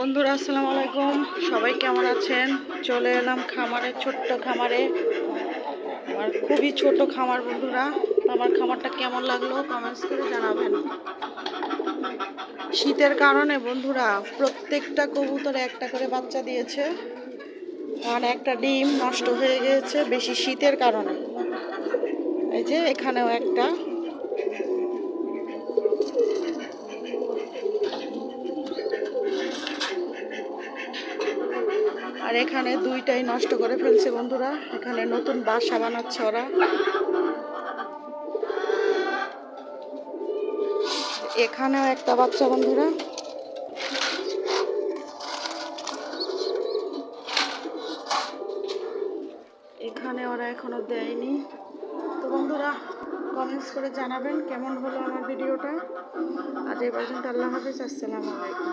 বন্ধুরা আসসালামু আলাইকুম, সবাই কেমন আছেন? চলে এলাম খামারে, ছোট্ট খামারে। আমার খুবই ছোট খামার বন্ধুরা। আমার খামারটা কেমন লাগলো কমেন্টস করে জানাবেন। শীতের কারণে বন্ধুরা প্রত্যেকটা কবুতরে একটা করে বাচ্চা দিয়েছে, কারণ একটা ডিম নষ্ট হয়ে গিয়েছে বেশি শীতের কারণে। এই যে এখানেও একটা। আর এখানে দুইটাই নষ্ট করে ফেলছে বন্ধুরা। এখানে নতুন বাসা বানাচ্ছে ওরা। এখানেও একটা বাচ্চা বন্ধুরা। এখানে ওরা এখনো দেয়নি। তো বন্ধুরা কমেন্টস করে জানাবেন কেমন হলো আমার ভিডিওটা। আজ এই পর্যন্ত, আল্লাহ হাফেজ, আসসালামু আলাইকুম।